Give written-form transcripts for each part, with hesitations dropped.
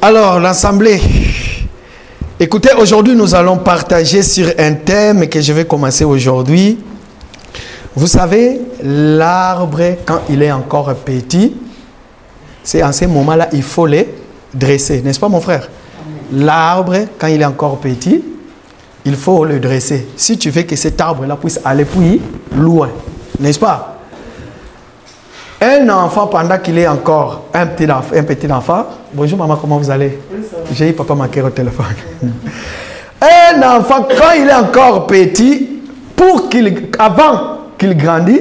Alors, l'Assemblée. Écoutez, aujourd'hui, nous allons partager sur un thème que je vais commencer aujourd'hui. Vous savez, l'arbre, quand il est encore petit, c'est en ces moments-là, il faut les dresser. N'est-ce pas, mon frère? L'arbre, quand il est encore petit, il faut le dresser. Si tu veux que cet arbre-là puisse aller plus loin, n'est-ce pas? Un enfant, pendant qu'il est encore un petit enfant, bonjour maman, comment vous allez? Oui, j'ai eu papa manquer au téléphone. Un enfant, quand il est encore petit, avant qu'il grandisse,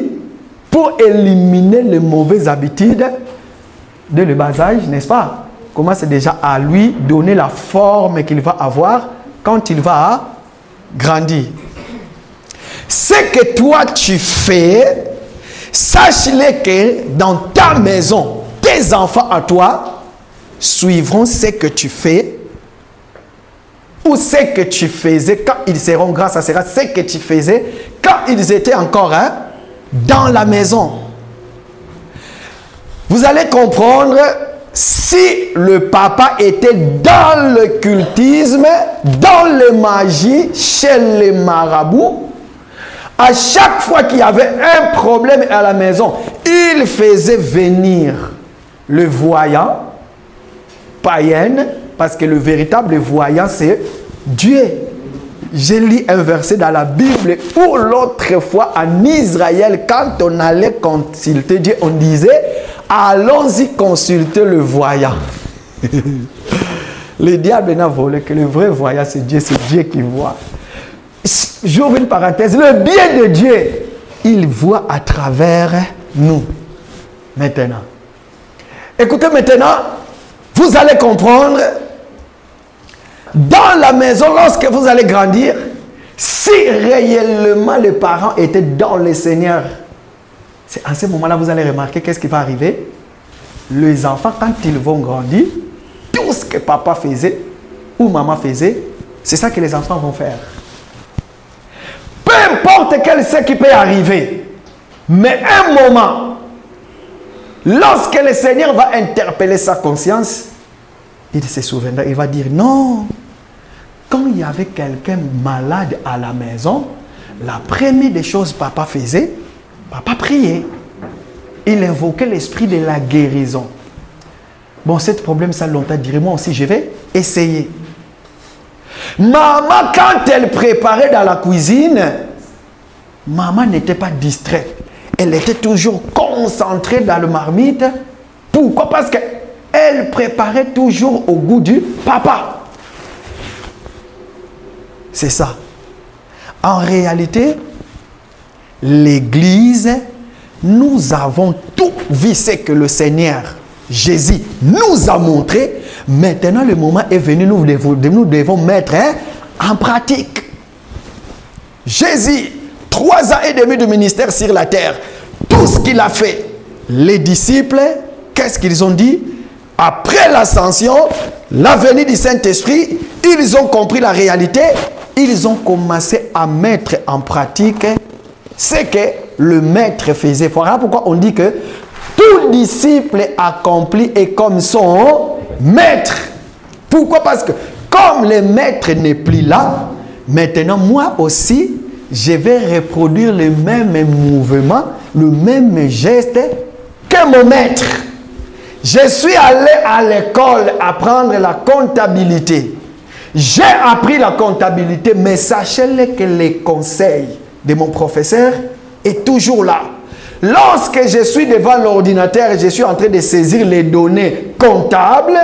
pour éliminer les mauvaises habitudes de le bas âge, n'est-ce pas? Commence déjà à lui donner la forme qu'il va avoir quand il va grandir. Ce que toi tu fais, sache-le que dans ta maison, tes enfants à toi suivront ce que tu fais ou ce que tu faisais quand ils seront grands. Ça sera ce que tu faisais quand ils étaient encore dans la maison. Vous allez comprendre, si le papa était dans le cultisme, dans la magie, chez les marabouts, à chaque fois qu'il y avait un problème à la maison, il faisait venir le voyant, païen, parce que le véritable voyant, c'est Dieu. J'ai lu un verset dans la Bible où l'autre fois en Israël, quand on allait consulter Dieu, on disait, allons-y consulter le voyant. Le diable n'a volé que le vrai voyant, c'est Dieu qui voit. J'ouvre une parenthèse, le bien de Dieu, il voit à travers nous. Maintenant. Écoutez maintenant, vous allez comprendre, dans la maison, lorsque vous allez grandir, si réellement les parents étaient dans le Seigneur, c'est à ce moment-là vous allez remarquer qu'est-ce qui va arriver. Les enfants, quand ils vont grandir, tout ce que papa faisait ou maman faisait, c'est ça que les enfants vont faire. Peu importe ce qui peut arriver, mais un moment, lorsque le Seigneur va interpeller sa conscience, il se souviendra, il va dire non. Quand il y avait quelqu'un malade à la maison, la première des choses que papa faisait, papa priait. Il invoquait l'esprit de la guérison. Bon, ce problème, ça longtemps duré. Moi aussi, je vais essayer. Maman, quand elle préparait dans la cuisine, maman n'était pas distraite. Elle était toujours concentrée dans le marmite. Pourquoi? Parce qu'elle préparait toujours au goût du papa. C'est ça. En réalité, l'Église, nous avons tout vu ce que le Seigneur Jésus nous a montré. Maintenant, le moment est venu, nous devons mettre en pratique. Jésus, 3 ans et demi de ministère sur la terre, tout ce qu'il a fait, les disciples, qu'est-ce qu'ils ont dit? Après l'ascension, la venue du Saint-Esprit, ils ont compris la réalité, ils ont commencé à mettre en pratique ce que le maître faisait. Voilà pourquoi on dit que tout disciple accompli est comme son maître. Pourquoi? Parce que comme le maître n'est plus là, maintenant moi aussi, je vais reproduire le même mouvement, le même geste que mon maître. Je suis allé à l'école apprendre la comptabilité. J'ai appris la comptabilité, mais sachez-le que les conseils de mon professeur est toujours là. Lorsque je suis devant l'ordinateur et je suis en train de saisir les données comptables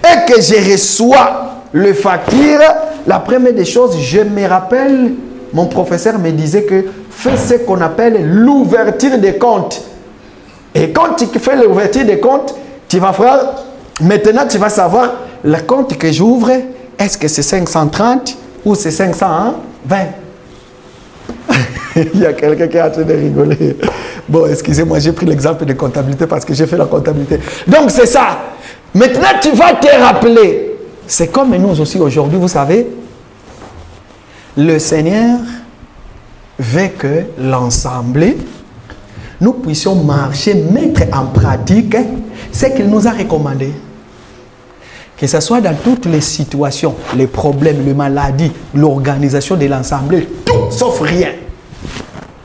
et que je reçois le facture, la première des choses, je me rappelle, mon professeur me disait que fais ce qu'on appelle l'ouverture des comptes. Et quand tu fais l'ouverture des comptes, tu vas faire, maintenant tu vas savoir le compte que j'ouvre, est-ce que c'est 530 ou c'est 520? Il y a quelqu'un qui est en train de rigoler. Bon, excusez-moi, j'ai pris l'exemple de comptabilité parce que j'ai fait la comptabilité. Donc, c'est ça. Maintenant, tu vas te rappeler. C'est comme nous aussi aujourd'hui, vous savez, le Seigneur veut que l'ensemble, nous puissions marcher, mettre en pratique ce qu'il nous a recommandé. Que ce soit dans toutes les situations, les problèmes, les maladies, l'organisation de l'Assemblée, tout sauf rien.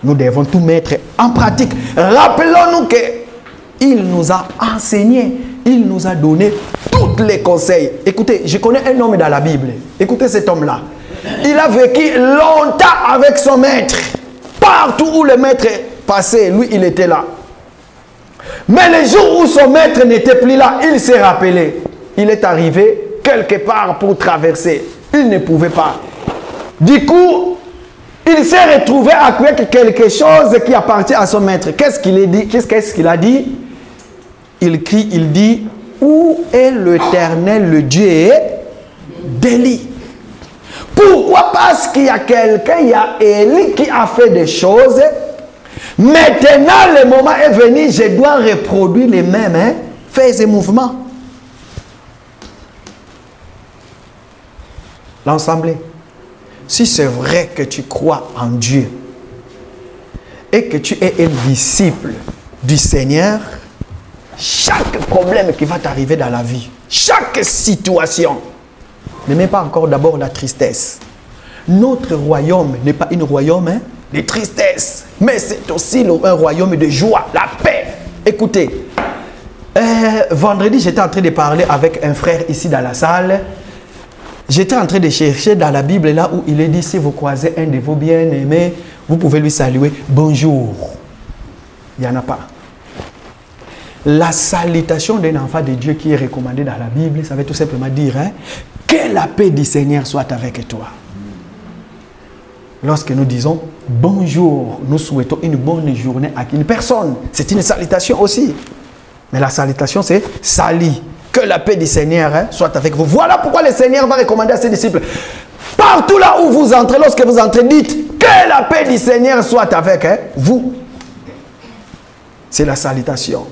Nous devons tout mettre en pratique. Rappelons-nous qu'il nous a enseigné, il nous a donné tous les conseils. Écoutez, je connais un homme dans la Bible. Écoutez cet homme-là. Il a vécu longtemps avec son maître. Partout où le maître passait, lui, il était là. Mais le jour où son maître n'était plus là, il s'est rappelé. Il est arrivé quelque part pour traverser. Il ne pouvait pas. Du coup, il s'est retrouvé avec quelque chose qui appartient à son maître. Qu'est-ce qu'il a dit? Qu'est-ce qu'il a dit? Il crie, il dit, où est l'Éternel, le Dieu d'Élie? Pourquoi? Parce qu'il y a quelqu'un, il y a Élie qui a fait des choses. Maintenant, le moment est venu, je dois reproduire les mêmes faits et mouvements. L'Assemblée, si c'est vrai que tu crois en Dieu et que tu es un disciple du Seigneur, chaque problème qui va t'arriver dans la vie, chaque situation, ne met pas encore d'abord la tristesse. Notre royaume n'est pas un royaume de tristesse, mais c'est aussi un royaume de joie, la paix. Écoutez, vendredi, j'étais en train de parler avec un frère ici dans la salle. J'étais en train de chercher dans la Bible là où il est dit, si vous croisez un de vos bien-aimés, vous pouvez lui saluer, bonjour. Il n'y en a pas. La salutation d'un enfant de Dieu qui est recommandée dans la Bible, ça veut tout simplement dire, que la paix du Seigneur soit avec toi. Lorsque nous disons bonjour, nous souhaitons une bonne journée à une personne. C'est une salutation aussi. Mais la salutation, c'est salut. Que la paix du Seigneur soit avec vous. Voilà pourquoi le Seigneur va recommander à ses disciples. Partout là où vous entrez, lorsque vous entrez, dites que la paix du Seigneur soit avec vous. C'est la salutation.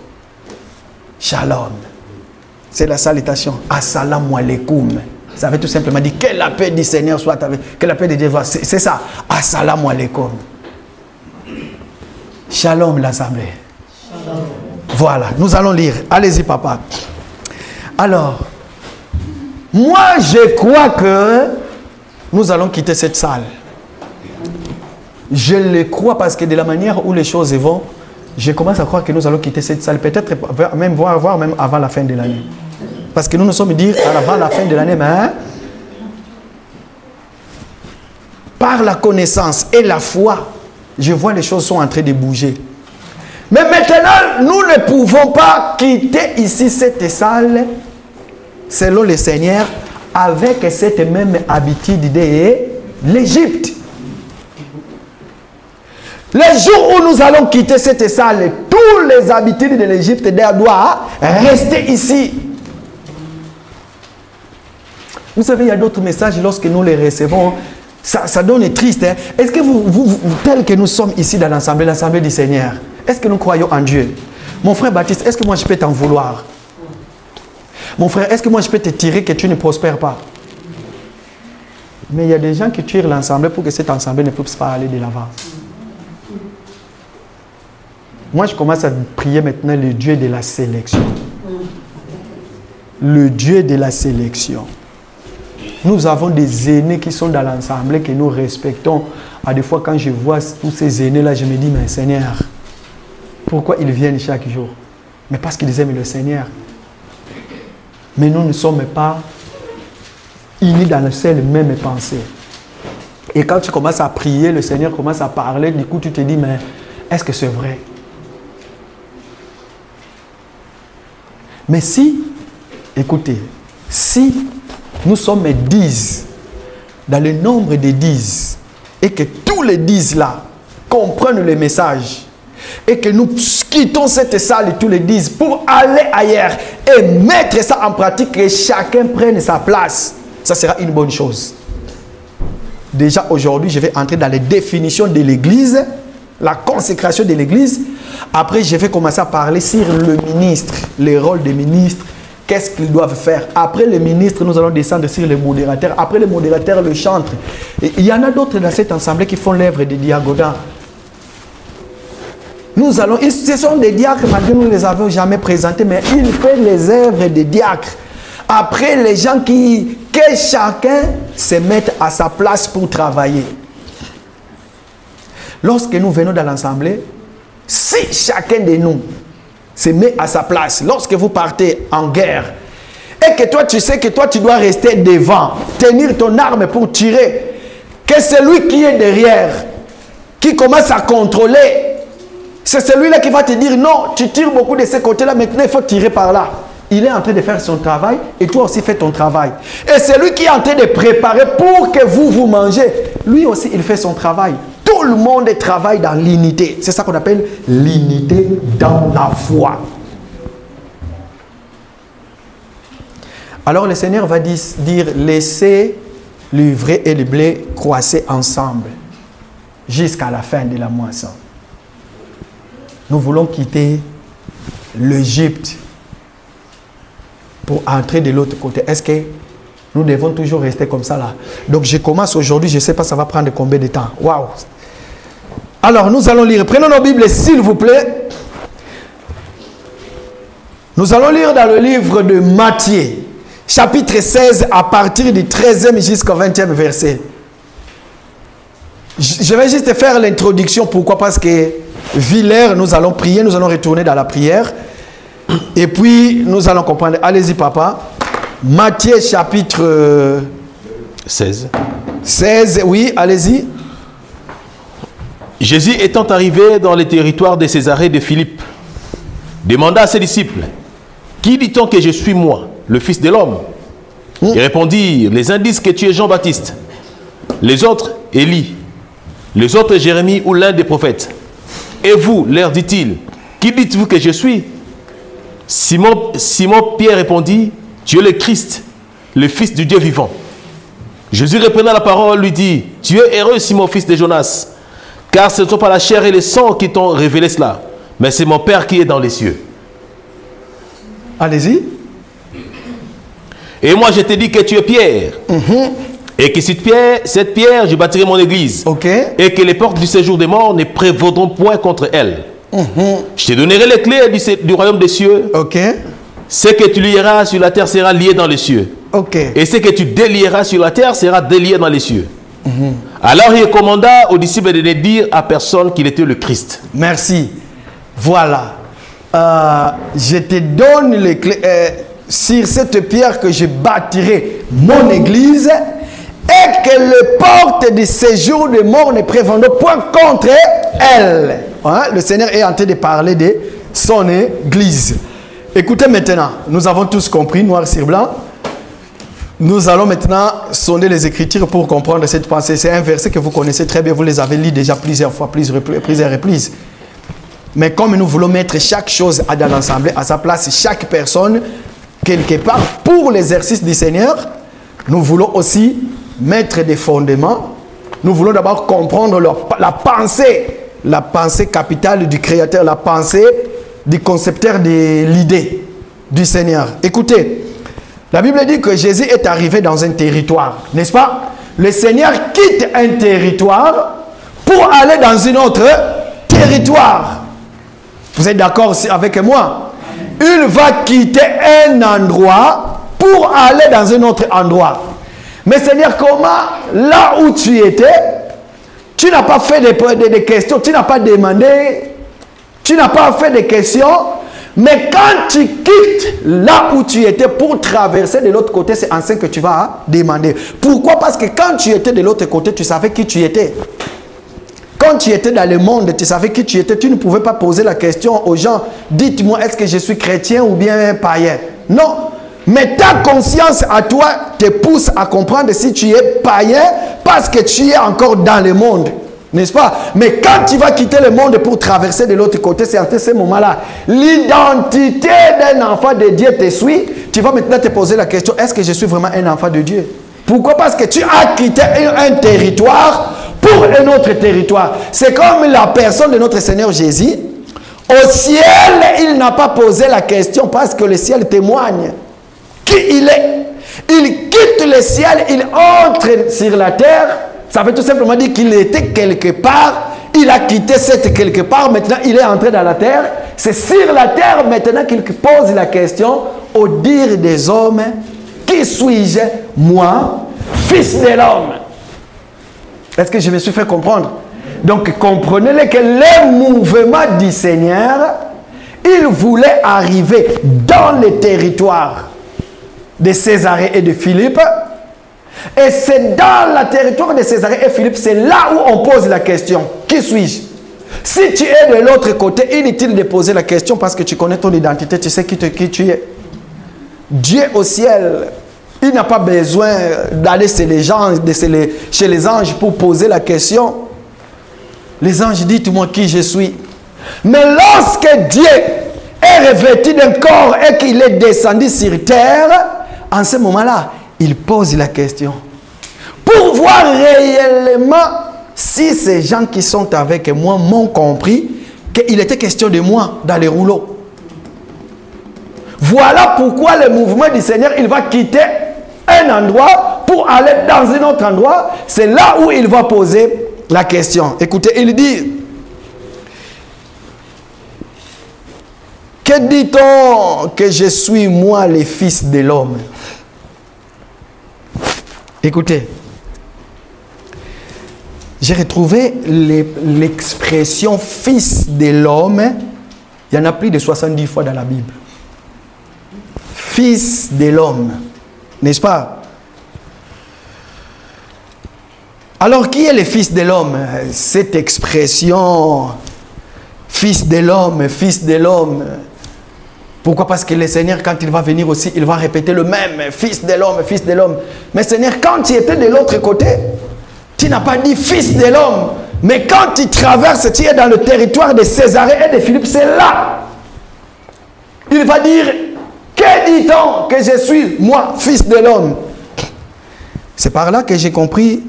Shalom. C'est la salutation. Assalamu alaikum. Ça veut tout simplement dire que la paix du Seigneur soit avec. Que la paix de Dieu soit. C'est ça. Assalamu alaikum. Shalom l'Assemblée. Voilà. Nous allons lire. Allez-y, papa. Alors, moi je crois que nous allons quitter cette salle. Je le crois parce que de la manière où les choses vont, je commence à croire que nous allons quitter cette salle, peut-être même voire même avant la fin de l'année. Parce que nous nous sommes dit avant la fin de l'année, mais par la connaissance et la foi, je vois les choses sont en train de bouger. Mais maintenant, nous ne pouvons pas quitter ici cette salle, selon le Seigneur, avec cette même habitude de l'Égypte. Le jour où nous allons quitter cette salle, toutes les habitudes de l'Égypte doivent rester ici. Vous savez, il y a d'autres messages, lorsque nous les recevons, ça donne triste. Est-ce que vous, tel que nous sommes ici dans l'Assemblée du Seigneur, est-ce que nous croyons en Dieu? Mon frère Baptiste, est-ce que moi je peux t'en vouloir? Mon frère, est-ce que moi je peux te tirer que tu ne prospères pas? Mais il y a des gens qui tirent l'ensemble pour que cet ensemble ne puisse pas aller de l'avant. Moi je commence à prier maintenant le Dieu de la sélection. Le Dieu de la sélection. Nous avons des aînés qui sont dans l'ensemble que nous respectons. À des fois quand je vois tous ces aînés-là, je me dis, mais Seigneur, pourquoi ils viennent chaque jour? Mais parce qu'ils aiment le Seigneur. Mais nous ne sommes pas unis dans la seule même pensée. Et quand tu commences à prier, le Seigneur commence à parler, du coup tu te dis, mais est-ce que c'est vrai? Mais si, écoutez, si nous sommes 10, dans le nombre de 10, et que tous les 10 là comprennent le message, et que nous quittons cette salle tous les 10 pour aller ailleurs et mettre ça en pratique, que chacun prenne sa place, ça sera une bonne chose. Déjà aujourd'hui, je vais entrer dans les définitions de l'Église, la consécration de l'Église. Après, je vais commencer à parler sur le ministre, les rôles des ministres, qu'est-ce qu'ils doivent faire. Après le ministre, nous allons descendre sur les modérateurs. Après les modérateurs, le chantre. Et il y en a d'autres dans cette assemblée qui font l'œuvre des diaconats. Nous allons, ce sont des diacres, malgré nous ne les avons jamais présentés, mais ils font les œuvres des diacres. après les gens que chacun se mette à sa place pour travailler. Lorsque nous venons dans l'assemblée, si chacun de nous se met à sa place, lorsque vous partez en guerre, et que toi tu sais que toi tu dois rester devant, tenir ton arme pour tirer, que celui qui est derrière, qui commence à contrôler, c'est celui-là qui va te dire non, tu tires beaucoup de ce côté-là, maintenant il faut tirer par là. Il est en train de faire son travail et toi aussi fais ton travail. Et celui qui est en train de préparer pour que vous mangez, lui aussi il fait son travail. Tout le monde travaille dans l'unité. C'est ça qu'on appelle l'unité dans la foi. Alors le Seigneur va dire laissez l'ivraie et le blé croisser ensemble jusqu'à la fin de la moisson. Nous voulons quitter l'Égypte pour entrer de l'autre côté. Est-ce que nous devons toujours rester comme ça là? Donc je commence aujourd'hui, je ne sais pas ça va prendre combien de temps. Waouh! Alors nous allons lire, prenons nos Bibles s'il vous plaît. Nous allons lire dans le livre de Matthieu, chapitre 16, à partir du 13e jusqu'au 20e verset. Je vais juste faire l'introduction. Pourquoi? Parce que Villers, nous allons prier, nous allons retourner dans la prière. Et puis, nous allons comprendre. Allez-y, papa. Matthieu, chapitre 16. 16, oui, allez-y. Jésus étant arrivé dans les territoires de Césarée de Philippe, demanda à ses disciples, qui dit-on que je suis moi, le Fils de l'homme? Ils répondirent, les uns disent que tu es Jean-Baptiste, les autres, Élie, les autres, Jérémie ou l'un des prophètes. Et vous, leur dit-il, qui dites-vous que je suis? Simon Pierre répondit, tu es le Christ, le Fils du Dieu vivant. Jésus reprenant la parole lui dit, tu es heureux Simon, fils de Jonas, car ce ne sont pas la chair et le sang qui t'ont révélé cela, mais c'est mon Père qui est dans les cieux. Allez-y. Et moi je te dis que tu es Pierre, et que cette pierre, je bâtirai mon église, et que les portes du séjour des morts ne prévaudront point contre elle. Je te donnerai les clés du royaume des cieux. Ce que tu lieras sur la terre sera lié dans les cieux. Et ce que tu délieras sur la terre sera délié dans les cieux. Alors il commanda aux disciples de ne dire à personne qu'il était le Christ. Merci. Voilà. Je te donne les clés. Sur cette pierre que je bâtirai mon église, et que les portes du séjour des morts ne prévaudront point contre elle. Hein? Le Seigneur est en train de parler de son église. Écoutez maintenant, nous avons tous compris, noir sur blanc. Nous allons maintenant sonder les Écritures pour comprendre cette pensée. C'est un verset que vous connaissez très bien, vous les avez lus déjà plusieurs fois, plusieurs reprises. Mais comme nous voulons mettre chaque chose dans l'assemblée à sa place, chaque personne, quelque part, pour l'exercice du Seigneur, nous voulons aussi mettre des fondements. Nous voulons d'abord comprendre la pensée capitale du Créateur, la pensée du concepteur de l'idée du Seigneur. Écoutez, la Bible dit que Jésus est arrivé dans un territoire, n'est-ce pas? Le Seigneur quitte un territoire pour aller dans un autre territoire. Vous êtes d'accord avec moi? Il va quitter un endroit pour aller dans un autre endroit. Mais Seigneur, comment, là où tu étais, tu n'as pas fait des questions, tu n'as pas demandé, tu n'as pas fait des questions, mais quand tu quittes là où tu étais pour traverser de l'autre côté, c'est ainsi que tu vas demander. Pourquoi? Parce que quand tu étais de l'autre côté, tu savais qui tu étais. Quand tu étais dans le monde, tu savais qui tu étais, tu ne pouvais pas poser la question aux gens, dites-moi, est-ce que je suis chrétien ou bien païen? Non. Mais ta conscience à toi te pousse à comprendre si tu es païen parce que tu es encore dans le monde. N'est-ce pas? Mais quand tu vas quitter le monde pour traverser de l'autre côté, c'est à ce moment-là, l'identité d'un enfant de Dieu te suit. Tu vas maintenant te poser la question, est-ce que je suis vraiment un enfant de Dieu? Pourquoi? Parce que tu as quitté un territoire pour un autre territoire. C'est comme la personne de notre Seigneur Jésus. Au ciel, il n'a pas posé la question parce que le ciel témoigne qui il est. Il quitte le ciel, il entre sur la terre. Ça veut tout simplement dire qu'il était quelque part. Il a quitté cette quelque part. Maintenant, il est entré dans la terre. C'est sur la terre maintenant qu'il pose la question au dire des hommes, qui suis-je, moi, fils de l'homme? Est-ce que je me suis fait comprendre? Donc, comprenez-le que le mouvement du Seigneur, il voulait arriver dans le territoire de Césarée et de Philippe. Et c'est dans le territoire de Césarée et Philippe, c'est là où on pose la question. Qui suis-je? Si tu es de l'autre côté, inutile de poser la question parce que tu connais ton identité, tu sais qui tu es. Dieu au ciel, il n'a pas besoin d'aller chez les gens, chez les anges pour poser la question. Les anges, dites-moi qui je suis. Mais lorsque Dieu est revêtu d'un corps et qu'il est descendu sur terre, en ce moment-là, il pose la question. Pour voir réellement si ces gens qui sont avec moi m'ont compris qu'il était question de moi dans les rouleaux. Voilà pourquoi le mouvement du Seigneur, il va quitter un endroit pour aller dans un autre endroit. C'est là où il va poser la question. Écoutez, il dit, que dit-on que je suis moi le fils de l'homme? Écoutez, j'ai retrouvé l'expression fils de l'homme, il y en a plus de 70 fois dans la Bible. Fils de l'homme, n'est-ce pas? Alors, qui est le fils de l'homme? Cette expression, fils de l'homme, fils de l'homme. Pourquoi? Parce que le Seigneur, quand il va venir aussi, il va répéter le même, fils de l'homme, fils de l'homme. Mais Seigneur, quand tu étais de l'autre côté, tu n'as pas dit fils de l'homme. Mais quand tu traverses, tu es dans le territoire de Césarée et de Philippe, c'est là. Il va dire, que dit-on que je suis, moi, fils de l'homme? C'est par là que j'ai compris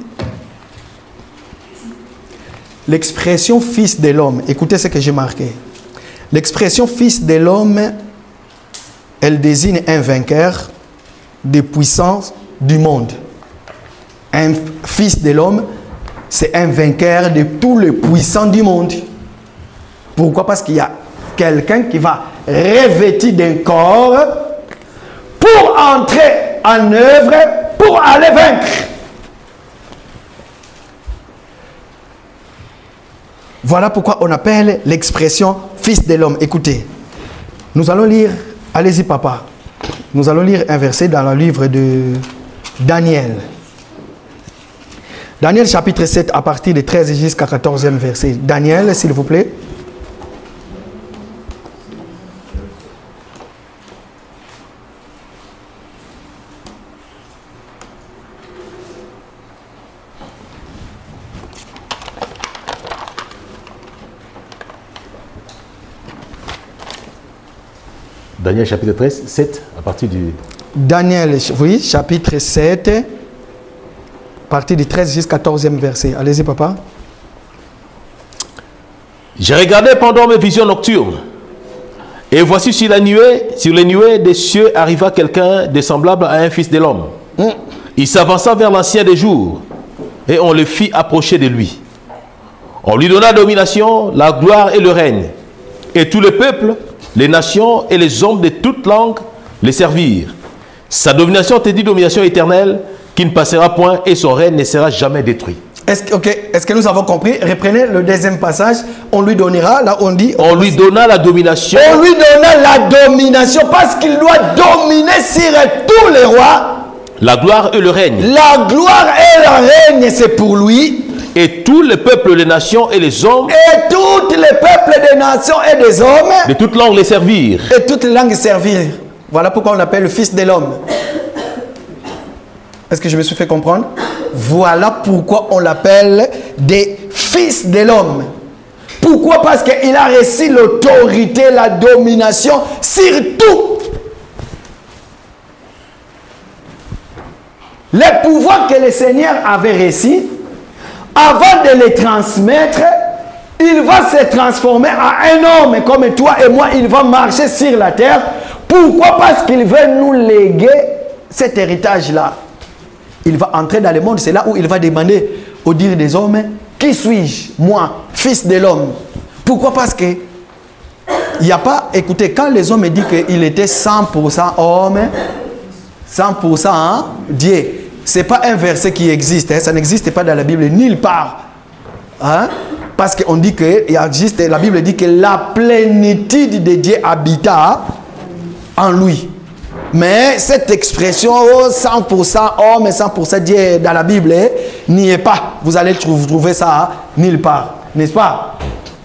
l'expression fils de l'homme. Écoutez ce que j'ai marqué. L'expression fils de l'homme, elle désigne un vainqueur des puissances du monde. Un fils de l'homme, c'est un vainqueur de tous les puissants du monde. Pourquoi? Parce qu'il y a quelqu'un qui va revêtir d'un corps pour entrer en œuvre, pour aller vaincre. Voilà pourquoi on appelle l'expression fils de l'homme. Écoutez, nous allons lire, allez-y papa, nous allons lire un verset dans le livre de Daniel. Daniel chapitre 7 à partir de 13 jusqu'à 14e verset. Daniel, s'il vous plaît. Daniel chapitre 13, 7, à partir du... Daniel, oui, chapitre 7, à partir du 13 jusqu'à 14e verset. Allez-y, papa. J'ai regardé pendant mes visions nocturnes, et voici sur les nuées des cieux arriva quelqu'un de semblable à un fils de l'homme. Il s'avança vers l'ancien des jours, et on le fit approcher de lui. On lui donna la domination, la gloire et le règne, et tout le peuple, les nations et les hommes de toutes langues les servirent. Sa domination était dit domination éternelle qui ne passera point et son règne ne sera jamais détruit. Est-ce que nous avons compris? Reprenez le deuxième passage. On lui donnera, là on dit... On lui donna la domination. On lui donna la domination parce qu'il doit dominer sur tous les rois. La gloire et le règne. La gloire et le règne, c'est pour lui. Et tous les peuples, les nations et les hommes. Et tous les peuples des nations et des hommes. De toutes langues les servirent. Et toutes les langues servirent. Voilà pourquoi on l'appelle le fils de l'homme. Est-ce que je me suis fait comprendre? Voilà pourquoi on l'appelle des fils de l'homme. Pourquoi? Parce qu'il a reçu l'autorité, la domination sur tout. Les pouvoirs que le Seigneur avait reçus, avant de les transmettre, il va se transformer en un homme comme toi et moi. Il va marcher sur la terre. Pourquoi? Parce qu'il veut nous léguer cet héritage-là. Il va entrer dans le monde. C'est là où il va demander au dire des hommes, qui suis-je? Moi, fils de l'homme. Pourquoi? Parce que il n'y a pas, écoutez, quand les hommes disent qu'il était 100% homme, 100% hein, Dieu. Ce n'est pas un verset qui existe. Hein, ça n'existe pas dans la Bible nulle part. Hein, parce qu'on dit que la Bible dit que la plénitude de Dieu habita en lui. Mais cette expression 100% homme et 100% Dieu dans la Bible n'y est pas. Vous allez trouver ça nulle part. N'est-ce pas?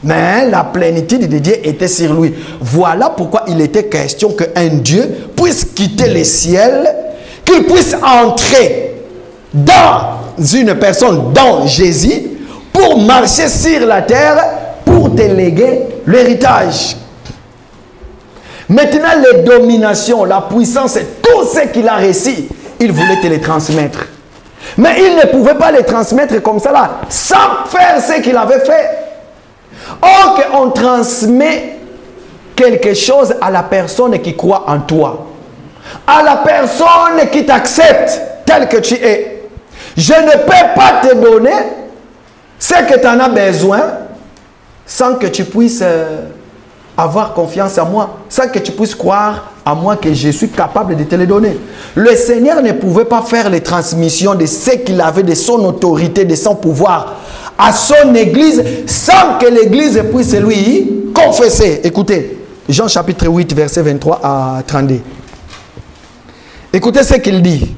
Mais la plénitude de Dieu était sur lui. Voilà pourquoi il était question qu'un Dieu puisse quitter le ciel, qu'il puisse entrer dans une personne, dans Jésus, pour marcher sur la terre, pour te léguer l'héritage. Maintenant, les dominations, la puissance, tout ce qu'il a reçu, il voulait te les transmettre. Mais il ne pouvait pas les transmettre comme ça là, sans faire ce qu'il avait fait. Or, on transmet quelque chose à la personne qui croit en toi. À la personne qui t'accepte tel que tu es. Je ne peux pas te donner ce que tu en as besoin sans que tu puisses avoir confiance en moi, sans que tu puisses croire à moi que je suis capable de te le donner. Le Seigneur ne pouvait pas faire les transmissions de ce qu'il avait, de son autorité, de son pouvoir à son église sans que l'église puisse lui confesser. Écoutez, Jean chapitre 8, verset 23 à 32. Écoutez ce qu'il dit.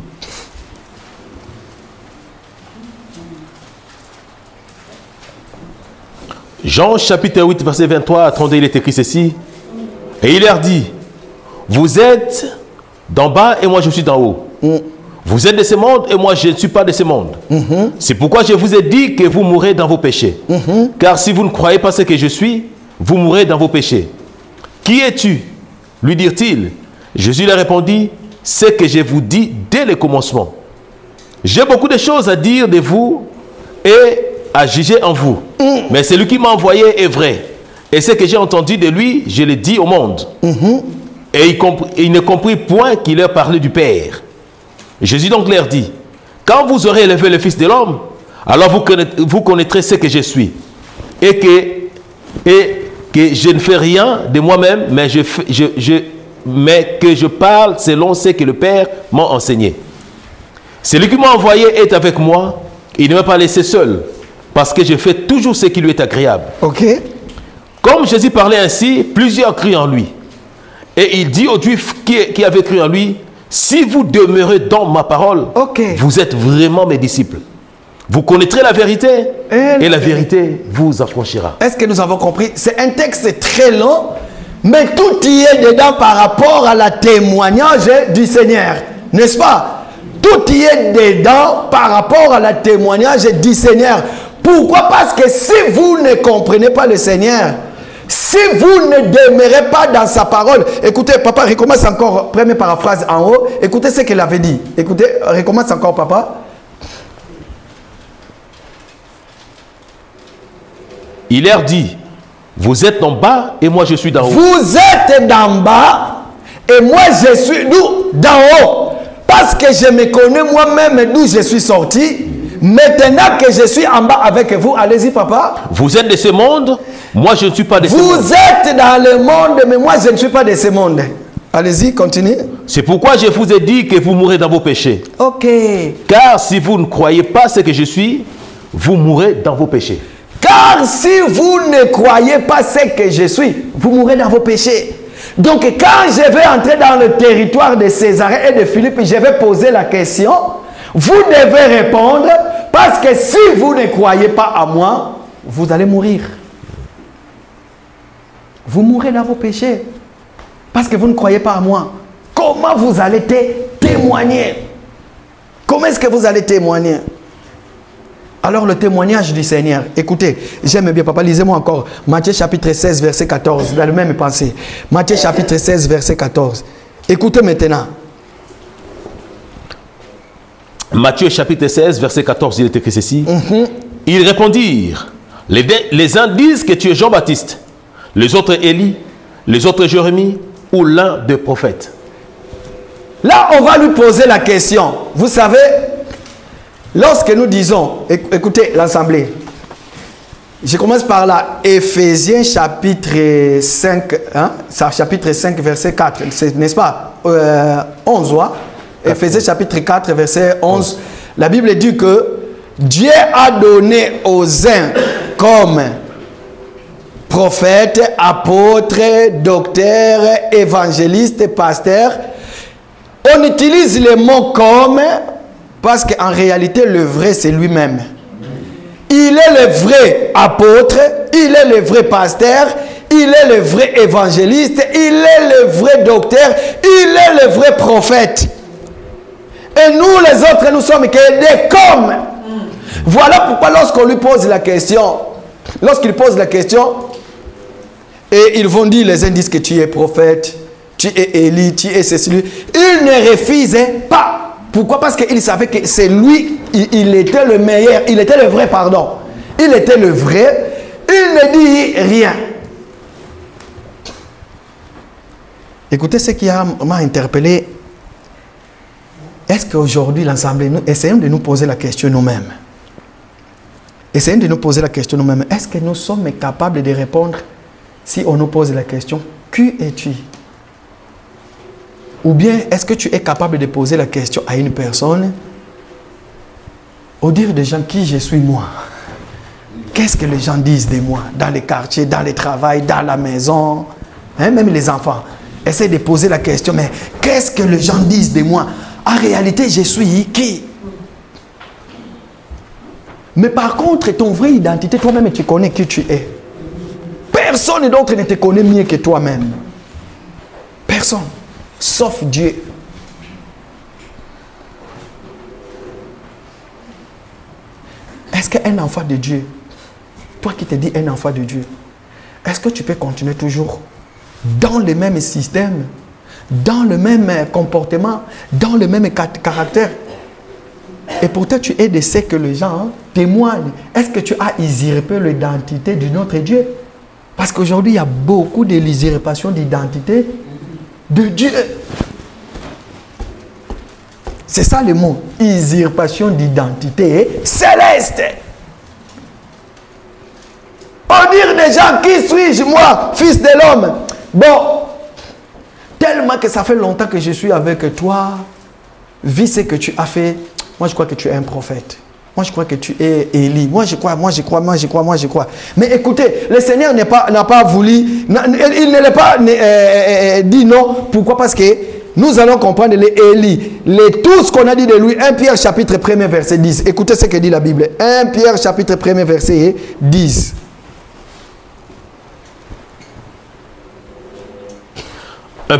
Jean chapitre 8, verset 23 à 32, il est écrit ceci. Et il leur dit, vous êtes d'en bas et moi je suis d'en haut. Vous êtes de ce monde et moi je ne suis pas de ce monde. C'est pourquoi je vous ai dit que vous mourrez dans vos péchés. Car si vous ne croyez pas ce que je suis, vous mourrez dans vos péchés. Qui es-tu? Lui dirent-ils. Jésus leur répondit, ce que je vous dis dès le commencement. J'ai beaucoup de choses à dire de vous et à juger en vous. Mais celui qui m'a envoyé est vrai. Et ce que j'ai entendu de lui, je l'ai dit au monde. Et il ne comprit point qu'il leur parlait du Père. Jésus donc leur dit, quand vous aurez élevé le Fils de l'homme, alors vous connaîtrez ce que je suis. Et que je ne fais rien de moi-même, mais que je parle selon ce que le Père m'a enseigné. Celui qui m'a envoyé est avec moi. Il ne m'a pas laissé seul, parce que je fais toujours ce qui lui est agréable. Ok. Comme Jésus parlait ainsi, plusieurs crient en lui. Et il dit aux Juifs qui avaient cru en lui, si vous demeurez dans ma parole, vous êtes vraiment mes disciples. Vous connaîtrez la vérité et la vérité vous affranchira. Est-ce que nous avons compris? C'est un texte très long, mais tout y est dedans par rapport à la témoignage du Seigneur. N'est-ce pas? Tout y est dedans par rapport à la témoignage du Seigneur. Pourquoi? Parce que si vous ne comprenez pas le Seigneur, si vous ne demeurez pas dans sa parole, écoutez, papa, recommence encore, première paraphrase en haut, écoutez ce qu'il avait dit. Écoutez, recommence encore, papa. Il leur dit, vous êtes d'en bas et moi je suis d'en haut. Vous êtes d'en bas et moi je suis d'en haut. Parce que je me connais moi-même d'où je suis sorti. Maintenant que je suis en bas avec vous, allez-y papa. Vous êtes de ce monde, moi je ne suis pas de ce monde. Vous êtes dans le monde, mais moi je ne suis pas de ce monde. Allez-y, continuez. C'est pourquoi je vous ai dit que vous mourrez dans vos péchés. Ok. Car si vous ne croyez pas ce que je suis, vous mourrez dans vos péchés. Car si vous ne croyez pas ce que je suis, vous mourrez dans vos péchés. Donc quand je vais entrer dans le territoire de Césarée et de Philippe, je vais poser la question. Vous devez répondre, parce que si vous ne croyez pas à moi, vous allez mourir. Vous mourrez dans vos péchés. Parce que vous ne croyez pas à moi. Comment vous allez témoigner? Comment est-ce que vous allez témoigner? Alors le témoignage du Seigneur. Écoutez, j'aime bien, papa, lisez-moi encore. Matthieu chapitre 16, verset 14. Dans le même pensée. Matthieu chapitre 16, verset 14. Écoutez maintenant. Matthieu chapitre 16, verset 14, il est écrit ceci. Ils répondirent, les uns disent que tu es Jean-Baptiste, les autres Élie, les autres Jérémie ou l'un des prophètes. Là, on va lui poser la question. Vous savez, lorsque nous disons, écoutez l'assemblée, je commence par là, Éphésiens chapitre 5, hein, chapitre 5, verset 4, n'est-ce pas 11, Éphésiens chapitre 4, verset 11. La Bible dit que Dieu a donné aux uns comme prophètes, apôtres, docteurs, évangélistes, pasteurs. On utilise les mots comme parce qu'en réalité, le vrai, c'est lui-même. Il est le vrai apôtre, il est le vrai pasteur, il est le vrai évangéliste, il est le vrai docteur, il est le vrai prophète. Et nous, les autres, nous sommes que des comme. Voilà pourquoi lorsqu'on lui pose la question, lorsqu'il pose la question, et ils vont dire les uns disent que tu es prophète, tu es Élie, tu es ceci, il ne refuse pas. Pourquoi? Parce qu'il savait que c'est lui, il était le meilleur, il était le vrai, pardon. Il était le vrai, il ne dit rien. Écoutez ce qui m'a interpellé. Est-ce qu'aujourd'hui, l'Assemblée, nous essayons de nous poser la question nous-mêmes. Essayons de nous poser la question nous-mêmes. Est-ce que nous sommes capables de répondre si on nous pose la question, qui es-tu? Ou bien, est-ce que tu es capable de poser la question à une personne, au dire des gens qui je suis moi? Qu'est-ce que les gens disent de moi? Dans les quartiers, dans le travail, dans la maison, hein, même les enfants. Essaye de poser la question, mais qu'est-ce que les gens disent de moi? En réalité, je suis qui? Mais par contre, ton vraie identité, toi-même, tu connais qui tu es. Personne d'autre ne te connaît mieux que toi-même. Personne. Sauf Dieu. Est-ce qu'un enfant de Dieu, toi qui te dis un enfant de Dieu, est-ce que tu peux continuer toujours dans le même système, dans le même comportement, dans le même caractère? Et pourtant tu es de ce que les gens témoignent. Est-ce que tu as usurpé l'identité de notre Dieu? Parce qu'aujourd'hui il y a beaucoup de l'usurpation d'identité de Dieu. C'est ça le mot, usurpation d'identité céleste. On dit des gens, qui suis-je moi, fils de l'homme? Bon, tellement que ça fait longtemps que je suis avec toi, vu ce que tu as fait, moi je crois que tu es un prophète. Moi je crois que tu es Élie. Moi je crois. Mais écoutez, le Seigneur n'a pas voulu, il ne l'a pas dit non. Pourquoi? Parce que nous allons comprendre les Élie, tout ce qu'on a dit de lui. 1 Pierre chapitre 1 verset 10. Écoutez ce que dit la Bible. 1 Pierre chapitre 1 verset 10.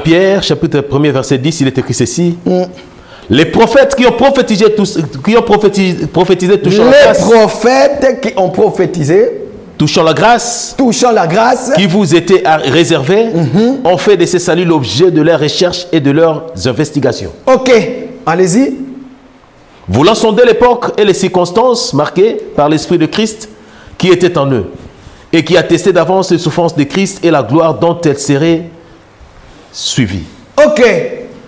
Pierre chapitre 1 verset 10, il est écrit ceci. Les prophètes qui ont prophétisé, touchant la grâce. Les prophètes qui ont prophétisé touchant la grâce qui vous était réservée, ont fait de ce salut l'objet de leurs recherches et de leurs investigations. Ok, allez-y. Voulant sonder l'époque et les circonstances marquées par l'Esprit de Christ qui était en eux et qui attestait d'avance les souffrances de Christ et la gloire dont elles seraient suivies. Ok.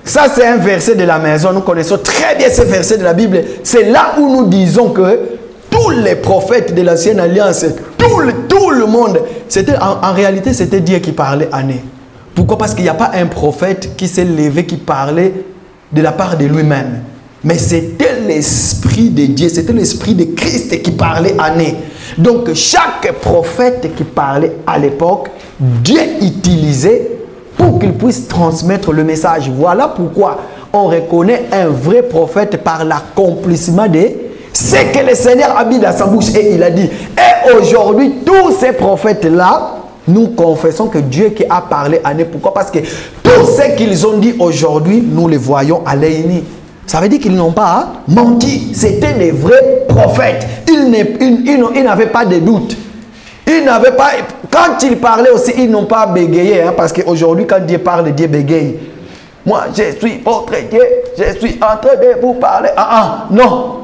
Ça, c'est un verset de la maison. Nous connaissons très bien ce verset de la Bible. C'est là où nous disons que tous les prophètes de l'Ancienne Alliance, tout le monde, en réalité, c'était Dieu qui parlait à eux. Pourquoi? Parce qu'il n'y a pas un prophète qui s'est levé, qui parlait de la part de lui-même. Mais c'était l'Esprit de Dieu, c'était l'Esprit de Christ qui parlait à eux. Donc, chaque prophète qui parlait à l'époque, Dieu utilisait pour qu'il puisse transmettre le message. Voilà pourquoi on reconnaît un vrai prophète par l'accomplissement de ce que le Seigneur a mis dans sa bouche. Et il a dit, et aujourd'hui, tous ces prophètes-là, nous confessons que Dieu qui a parlé à nous. Pourquoi? Parce que tout ce qu'ils ont dit aujourd'hui, nous les voyons à l'œil. Ça veut dire qu'ils n'ont pas menti. C'était des vrais prophètes. Ils n'avaient pas de doute. Ils n'avaient pas... Quand ils parlaient aussi, ils n'ont pas bégayé. Hein, parce qu'aujourd'hui, quand Dieu parle, Dieu bégaye. Moi, je suis votre Dieu. Je suis en train de vous parler. Non.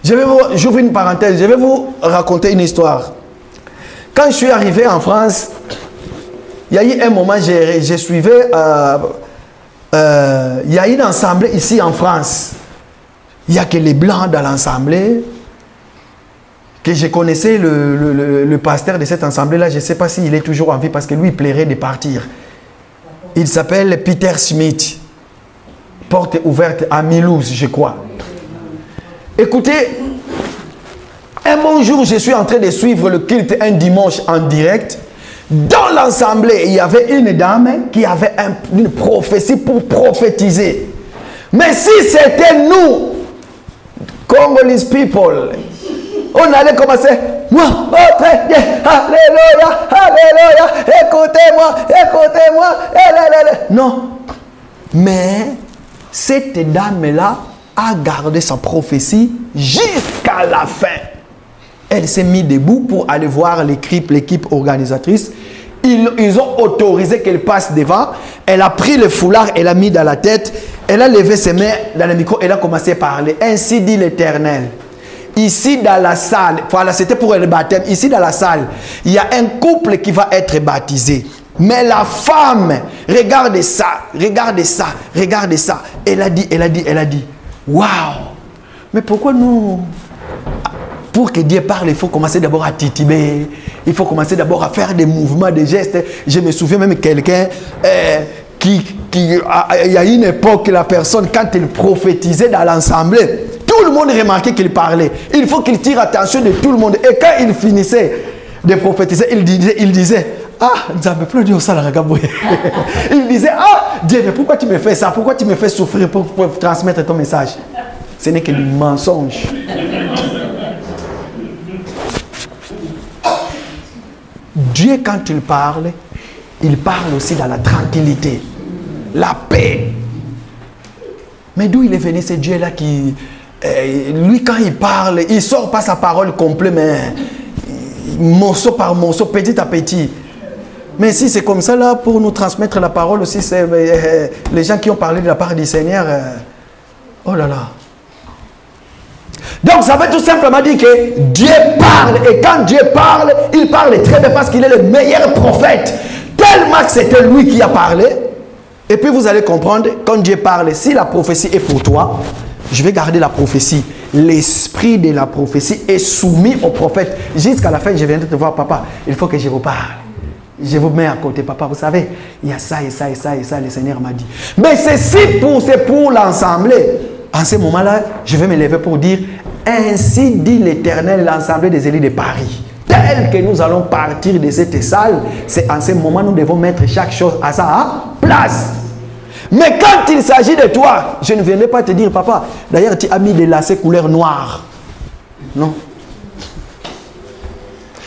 J'ouvre une parenthèse. Je vais vous raconter une histoire. Quand je suis arrivé en France, il y a eu un moment, je suivais... il y a une assemblée ici en France. Il n'y a que les blancs dans l'assemblée. Que je connaissais le pasteur de cette assemblée-là. Je ne sais pas s'il est toujours en vie parce que lui, il plairait de partir. Il s'appelle Peter Smith. porte ouverte à Milouz, je crois. Écoutez, un bon jour, je suis en train de suivre le culte un dimanche en direct. Dans l'assemblée, il y avait une dame qui avait une prophétie pour prophétiser. Mais si c'était nous, Congolese people, on allait commencer. Moi, votre Dieu, alléluia, alléluia, écoutez-moi, écoutez-moi. Non. Mais cette dame-là a gardé sa prophétie jusqu'à la fin. Elle s'est mise debout pour aller voir l'équipe organisatrice. Ils ont autorisé qu'elle passe devant. Elle a pris le foulard, elle l'a mis dans la tête. Elle a levé ses mains dans le micro. Elle a commencé à parler. Ainsi dit l'Éternel. Ici dans la salle, voilà, c'était pour le baptême. Ici dans la salle, il y a un couple qui va être baptisé. Mais la femme, regardez ça, regardez ça, regardez ça. Elle a dit, waouh! Mais pourquoi nous... Pour que Dieu parle, il faut commencer d'abord à tituber. Il faut commencer d'abord à faire des mouvements, des gestes. Je me souviens même quelqu'un il y a une époque, la personne, quand il prophétisait dans l'assemblée, tout le monde remarquait qu'il parlait. Il faut qu'il tire attention de tout le monde. Et quand il finissait de prophétiser, il disait, ah, il disait, ah, Dieu, mais pourquoi tu me fais ça? Pourquoi tu me fais souffrir pour transmettre ton message? Ce n'est que du mensonge. Dieu, quand il parle aussi dans la tranquillité, la paix. Mais d'où il est venu ce Dieu-là qui... lui, quand il parle, il ne sort pas sa parole complète, mais morceau par morceau, petit à petit. Mais si c'est comme ça, là, pour nous transmettre la parole aussi, c'est les gens qui ont parlé de la part du Seigneur. Oh là là. Donc, ça veut tout simplement dire que Dieu parle. Et quand Dieu parle, il parle très bien parce qu'il est le meilleur prophète. Tellement que c'était lui qui a parlé. Et puis, vous allez comprendre, quand Dieu parle, si la prophétie est pour toi, je vais garder la prophétie. L'esprit de la prophétie est soumis au prophète. Jusqu'à la fin, je viendrai te voir, papa, il faut que je vous parle. Je vous mets à côté, papa, vous savez, il y a ça et ça et ça et ça, le Seigneur m'a dit. Mais c'est pour l'assemblée. En ce moment-là, je vais me lever pour dire, ainsi dit l'Éternel, l'Assemblée des élus de Paris. Tel que nous allons partir de cette salle, c'est en ce moment nous devons mettre chaque chose à sa place. Mais quand il s'agit de toi, je ne viendrai pas te dire, papa, d'ailleurs tu as mis des lacets couleur noire. Non.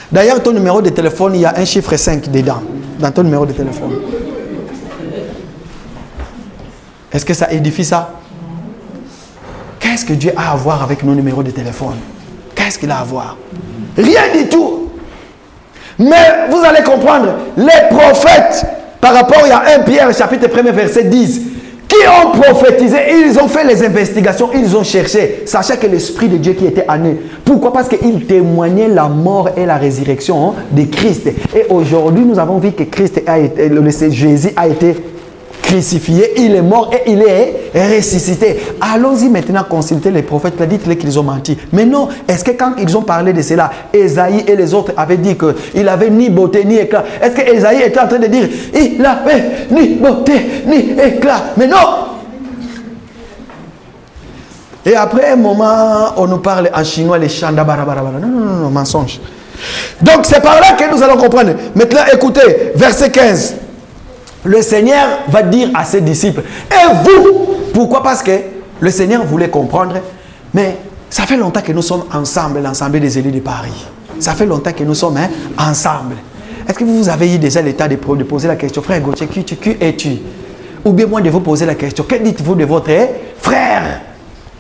D'ailleurs, ton numéro de téléphone, il y a un chiffre 5 dedans, dans ton numéro de téléphone. Est-ce que ça édifie ça? Qu'est-ce que Dieu a à voir avec nos numéros de téléphone? Qu'est-ce qu'il a à voir? Rien du tout. Mais vous allez comprendre, les prophètes, par rapport à 1 Pierre, chapitre 1, verset 10, qui ont prophétisé, ils ont fait les investigations, ils ont cherché, sachant que l'Esprit de Dieu qui était en eux. Pourquoi? Parce qu'ils témoignaient la mort et la résurrection de Christ. Et aujourd'hui, nous avons vu que Christ a été, Jésus a été crucifié, il est mort et il est ressuscité. Allons-y maintenant consulter les prophètes, dites-les qu'ils ont menti. Mais non, est-ce que quand ils ont parlé de cela, Ésaïe et les autres avaient dit qu'il n'avait ni beauté ni éclat? Est-ce que Ésaïe était en train de dire il n'avait ni beauté ni éclat? Mais non! Et après un moment, on nous parle en chinois, les chanda barabarabara. Non, mensonge. Donc c'est par là que nous allons comprendre. Maintenant, écoutez, verset 15. Le Seigneur va dire à ses disciples, et vous, pourquoi? Parce que le Seigneur voulait comprendre, mais ça fait longtemps que nous sommes ensemble, l'Assemblée des élus de Paris. Ça fait longtemps que nous sommes ensemble. Est-ce que vous avez eu déjà l'état de poser la question, frère Gauthier, qui es-tu? Ou bien moi de vous poser la question, que dites-vous de votre frère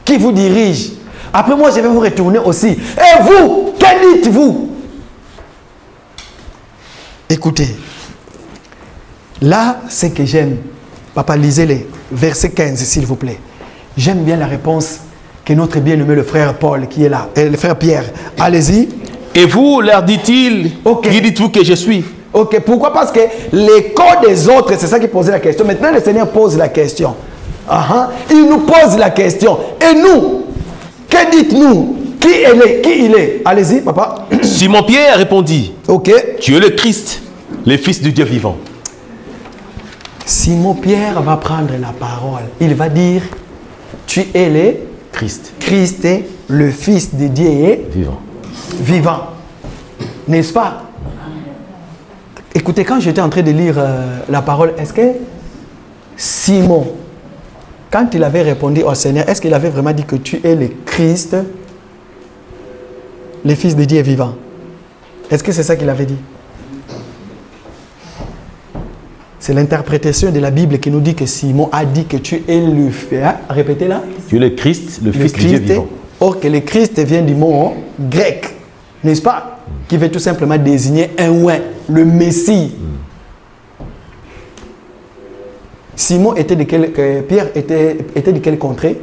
qui vous dirige? Après moi, je vais vous retourner aussi. Et vous, que dites-vous? Écoutez. Là, c'est que j'aime. Papa, lisez-les. Verset 15, s'il vous plaît. J'aime bien la réponse que notre bien-aimé, le frère Paul, qui est là, et le frère Pierre. Allez-y. Et vous, leur dit-il, qui dites-vous que je suis? Ok, pourquoi? Parce que l'écho des autres, c'est ça qui posait la question. Maintenant, le Seigneur pose la question. Il nous pose la question. Et nous, que dites-nous? Qui il est? Allez-y, papa. Simon-Pierre répondit, ok. Tu es le Christ, le Fils du Dieu vivant. Simon-Pierre va prendre la parole. Il va dire, tu es le Christ. Christ est le Fils de Dieu et Vivant. vivant. N'est-ce pas? Écoutez, quand j'étais en train de lire la parole, est-ce que Simon, quand il avait répondu au Seigneur, est-ce qu'il avait vraiment dit que tu es le Christ, le Fils de Dieu vivant? Est-ce que c'est ça qu'il avait dit? C'est l'interprétation de la Bible qui nous dit que Simon a dit que tu es le Fils. Répétez-la. Tu es le Christ, le Fils de Dieu vivant. Or que le Christ vient du mot grec, n'est-ce pas? Qui veut tout simplement désigner un oint, le Messie. Simon était de quel, Pierre était de quelle contrée?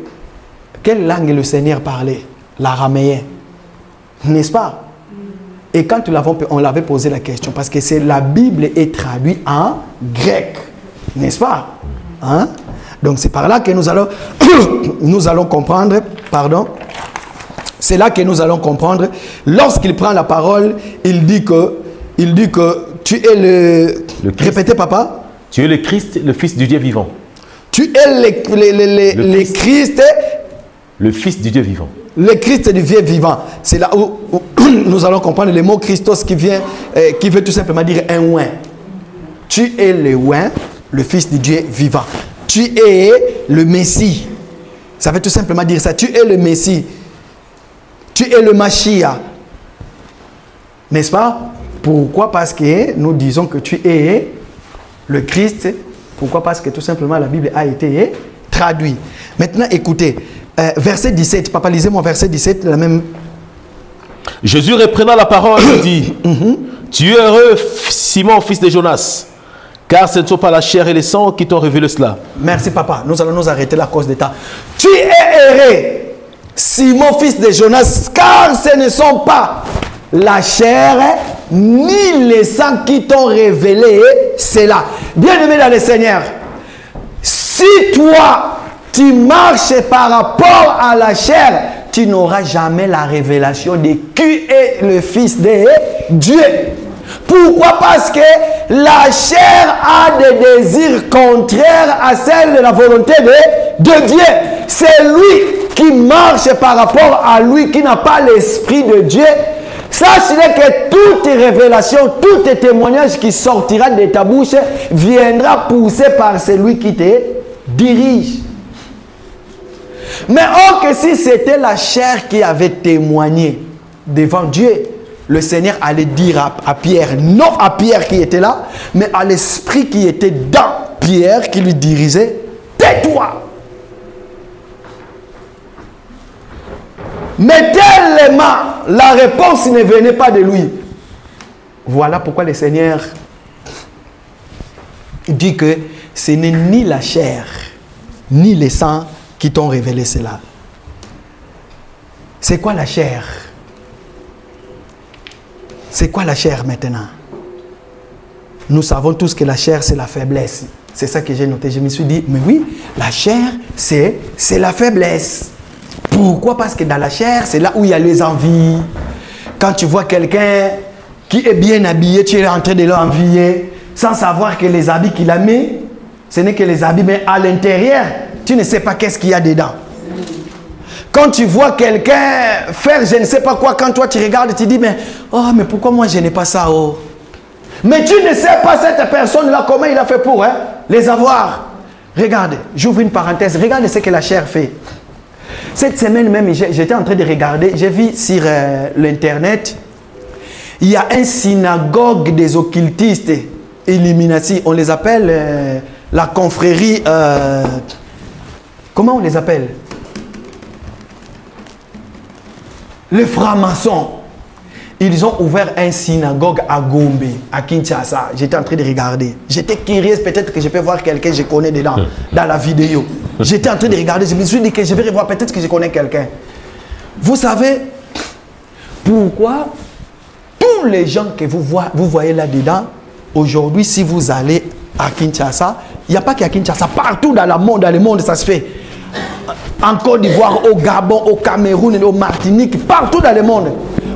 Quelle langue le Seigneur parlait? L'araméen. N'est-ce pas? Et quand on l'avait posé la question, parce que la Bible est traduite en grec. N'est-ce pas? Hein? Donc c'est par là que nous allons comprendre, pardon. C'est là que nous allons comprendre. Lorsqu'il prend la parole, il dit que tu es le répétez papa. Tu es le Christ, le Fils du Dieu vivant. Tu es le Christ, le Fils du Dieu vivant. Le Christ du Dieu vivant. C'est là où nous allons comprendre le mot Christos qui veut tout simplement dire un oint. Tu es le oint, le Fils du Dieu vivant. Tu es le Messie. Ça veut tout simplement dire ça. Tu es le Messie. Tu es le Mashiach. N'est-ce pas? Pourquoi? Parce que nous disons que tu es le Christ. Pourquoi? Parce que tout simplement la Bible a été traduite. Maintenant, écoutez, verset 17. Papa, lisez-moi verset 17, la même. Jésus reprenant la parole dit, tu es heureux, Simon, fils de Jonas, car ce ne sont pas la chair et le sang qui t'ont révélé cela. Merci, papa. Nous allons nous arrêter là à cause de temps. Tu es heureux, Simon, fils de Jonas, car ce ne sont pas la chair ni les sangs qui t'ont révélé cela. Bien-aimé dans le Seigneur, si toi, tu marches par rapport à la chair, tu n'auras jamais la révélation de qui est le Fils de Dieu. Pourquoi? Parce que la chair a des désirs contraires à celle de la volonté de Dieu. C'est lui qui marche par rapport à lui, qui n'a pas l'Esprit de Dieu. Sache que toute révélation, tout témoignage qui sortira de ta bouche viendra poussé par celui qui te dirige. Mais or que si c'était la chair qui avait témoigné devant Dieu, le Seigneur allait dire à Pierre, non à Pierre qui était là, mais à l'esprit qui était dans Pierre, qui lui dirigeait, tais-toi. Mais tellement la réponse ne venait pas de lui. Voilà pourquoi le Seigneur dit que ce n'est ni la chair, ni le sang qui t'ont révélé cela. C'est quoi la chair? C'est quoi la chair maintenant? Nous savons tous que la chair, c'est la faiblesse. C'est ça que j'ai noté. Je me suis dit, mais oui, la chair, c'est la faiblesse. Pourquoi? Parce que dans la chair, c'est là où il y a les envies. Quand tu vois quelqu'un qui est bien habillé, tu es en train de l'envier, sans savoir que les habits qu'il a mis, ce n'est que les habits, mais à l'intérieur, tu ne sais pas qu'est-ce qu'il y a dedans. Quand tu vois quelqu'un faire je ne sais pas quoi, quand toi tu regardes, tu dis, mais pourquoi moi je n'ai pas ça? Oh. Mais tu ne sais pas cette personne-là, comment il a fait pour les avoir. Regarde, j'ouvre une parenthèse, regarde ce que la chair fait. Cette semaine même, j'étais en train de regarder, j'ai vu sur l'internet, il y a une synagogue des occultistes Illuminati, on les appelle la confrérie, comment on les appelle? Les francs-maçons. Ils ont ouvert une synagogue à Gombe, à Kinshasa. J'étais en train de regarder. J'étais curieuse, peut-être que je peux voir quelqu'un que je connais dedans, dans la vidéo. J'étais en train de regarder, je me suis dit que je vais revoir, peut-être que je connais quelqu'un. Vous savez pourquoi tous les gens que vous voyez là-dedans, aujourd'hui, si vous allez à Kinshasa, il n'y a pas qu'à Kinshasa, partout dans le monde, ça se fait. En Côte d'Ivoire, au Gabon, au Cameroun, au Martinique, partout dans le monde.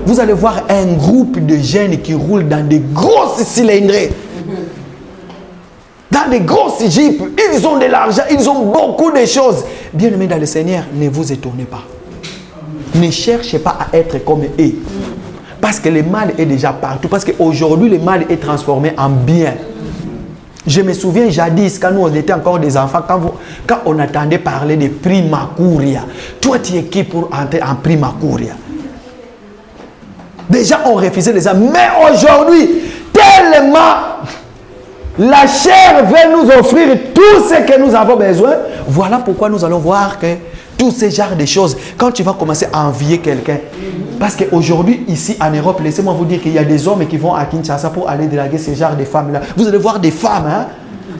Vous allez voir un groupe de jeunes qui roulent dans des grosses cylindrées. dans des grosses jeeps, ils ont de l'argent, ils ont beaucoup de choses. Bien-aimés dans le Seigneur, ne vous étonnez pas. Ne cherchez pas à être comme eux. Parce que le mal est déjà partout. Parce qu'aujourd'hui, le mal est transformé en bien. Je me souviens jadis, quand nous étions encore des enfants, quand on attendait parler de prima curia. Toi, tu es qui pour entrer en prima curia? Déjà, on refusait les hommes. Mais aujourd'hui, tellement la chair veut nous offrir tout ce que nous avons besoin. Voilà pourquoi nous allons voir que tous ces genres de choses, quand tu vas commencer à envier quelqu'un, parce qu'aujourd'hui, ici en Europe, laissez-moi vous dire qu'il y a des hommes qui vont à Kinshasa pour aller draguer ces genres de femmes-là. Vous allez voir des femmes, hein,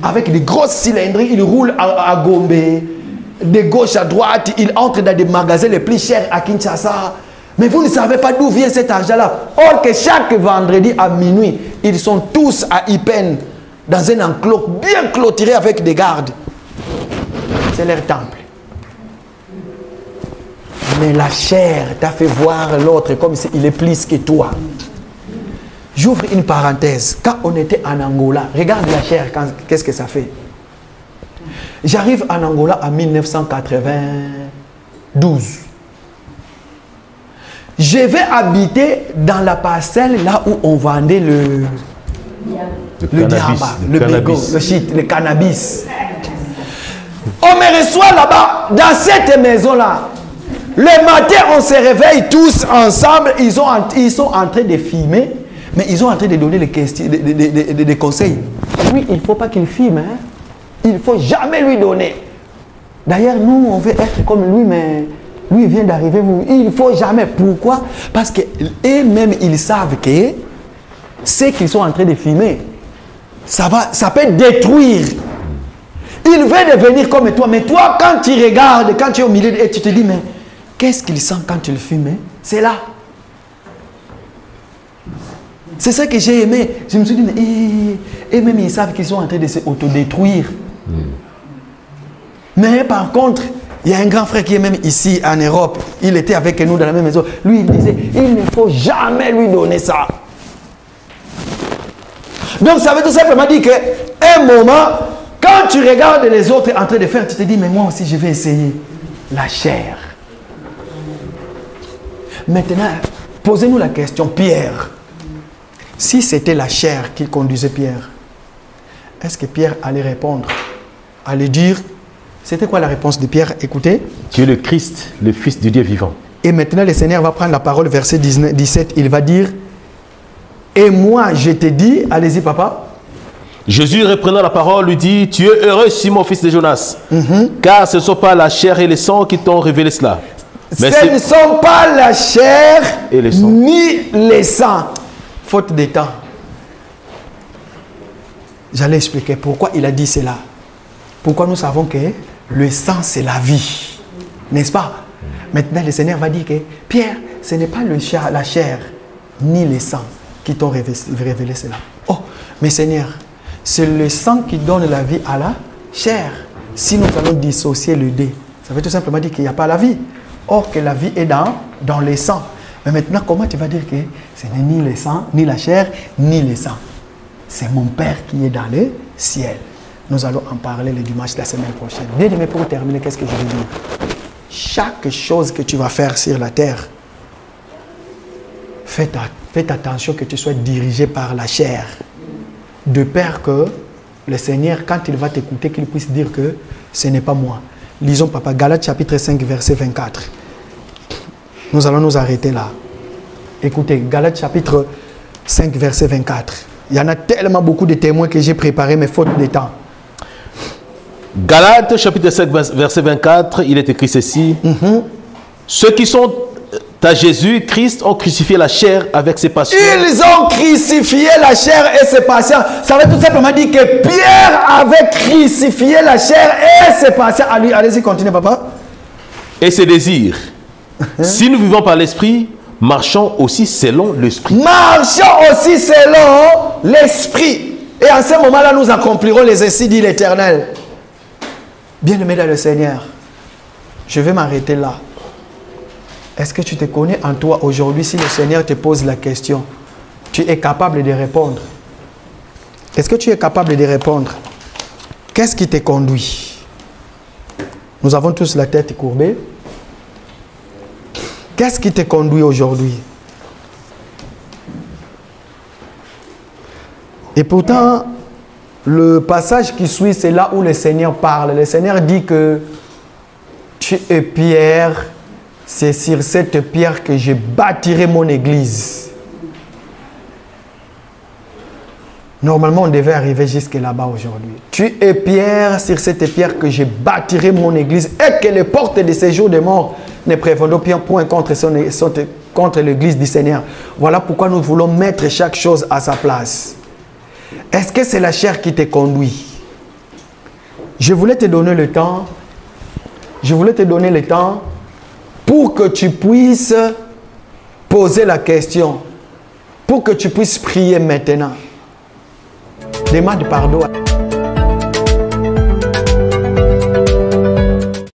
avec des grosses cylindries, ils roulent à Gombe, de gauche à droite, ils entrent dans des magasins les plus chers à Kinshasa. Mais vous ne savez pas d'où vient cet argent-là. Or que chaque vendredi à minuit, ils sont tous à Ipen, dans un enclos bien clôturé avec des gardes. C'est leur temple. Mais la chair t'a fait voir l'autre comme s'il est plus que toi. J'ouvre une parenthèse. Quand on était en Angola, regarde la chair, qu'est-ce que ça fait. J'arrive en Angola en 1992. Je vais habiter dans la parcelle là où on vendait le diamba, le bégo, le shit, le cannabis. On me reçoit là-bas, dans cette maison-là. Le matin, on se réveille tous ensemble. Ils sont en train de filmer, mais ils sont en train de donner des conseils. Lui, il ne faut pas qu'il filme. Hein? Il ne faut jamais lui donner. D'ailleurs, nous, on veut être comme lui, mais lui, il vient d'arriver. Il ne faut jamais. Pourquoi? Parce qu'eux-mêmes, ils savent que ce qu'ils sont en train de filmer, ça peut détruire. Il veut devenir comme toi. Mais toi, quand tu regardes, quand tu es au milieu, et tu te dis, mais qu'est-ce qu'il sent quand tu le fumes? C'est là. C'est ça que j'ai aimé. Je me suis dit, mais eux-mêmes, ils savent qu'ils sont en train de se autodétruire. Mais par contre, il y a un grand frère qui est même ici en Europe. Il était avec nous dans la même maison. Lui, il disait, il ne faut jamais lui donner ça. Donc, ça veut tout simplement dire qu'à un moment, quand tu regardes les autres en train de faire, tu te dis, mais moi aussi, je vais essayer. La chair. Maintenant, posez-nous la question, Pierre. Si c'était la chair qui conduisait Pierre, est-ce que Pierre allait répondre? Allait dire, c'était quoi la réponse de Pierre? Écoutez. Tu es le Christ, le Fils du Dieu vivant. Et maintenant, le Seigneur va prendre la parole, verset 17, il va dire, et moi, je te dis, allez-y papa. Jésus, reprenant la parole, lui dit, tu es heureux, Simon, fils de Jonas, car ce ne sont pas la chair et le sang qui t'ont révélé cela. Mais ce ne sont pas la chair et le sang. Ni le sang. Faute de temps. J'allais expliquer pourquoi il a dit cela. Pourquoi nous savons que le sang, c'est la vie. N'est-ce pas? Maintenant, le Seigneur va dire que Pierre, ce n'est pas la chair ni le sang qui t'ont révélé cela. Oh, mais Seigneur, c'est le sang qui donne la vie à la chair. Si nous allons dissocier le deux, ça veut tout simplement dire qu'il n'y a pas la vie. Or que la vie est dans le sang. Mais maintenant, comment tu vas dire que ce n'est ni le sang, ni la chair, ni le sang? C'est mon Père qui est dans le ciel. Nous allons en parler le dimanche de la semaine prochaine. Bien aimé, pour terminer, qu'est-ce que je veux dire? Chaque chose que tu vas faire sur la terre, fais attention que tu sois dirigé par la chair. De peur que le Seigneur, quand il va t'écouter, qu'il puisse dire que ce n'est pas moi. Lisons, papa, Galates chapitre 5, verset 24. Nous allons nous arrêter là. Écoutez, Galates chapitre 5, verset 24. Il y en a tellement beaucoup de témoins que j'ai préparés, mais faute de temps. Galates chapitre 5, verset 24, il est écrit ceci. Ceux qui sont à Jésus-Christ ont crucifié la chair avec ses passions. Ils ont crucifié la chair et ses passions. Ça veut tout simplement dire que Pierre avait crucifié la chair et ses passions. Allez-y, continuez, papa. Et ses désirs. Si nous vivons par l'esprit, marchons aussi selon l'esprit. Marchons aussi selon l'esprit. Et en ce moment-là, nous accomplirons les essais, dit l'Éternel. Bien-aimé dans le Seigneur, je vais m'arrêter là. Est-ce que tu te connais en toi aujourd'hui? Si le Seigneur te pose la question, tu es capable de répondre? Est-ce que tu es capable de répondre? Qu'est-ce qui te conduit? Nous avons tous la tête courbée. Qu'est-ce qui te conduit aujourd'hui? Et pourtant, le passage qui suit, c'est là où le Seigneur parle. Le Seigneur dit que tu es Pierre, c'est sur cette pierre que je bâtirai mon église. Normalement, on devait arriver jusque là-bas aujourd'hui. Tu es Pierre, sur cette pierre que je bâtirai mon église et que les portes de séjour des morts ne prévaudront point contre l'église du Seigneur. Voilà pourquoi nous voulons mettre chaque chose à sa place. Est-ce que c'est la chair qui te conduit? Je voulais te donner le temps. Je voulais te donner le temps pour que tu puisses poser la question. Pour que tu puisses prier maintenant. Demande pardon.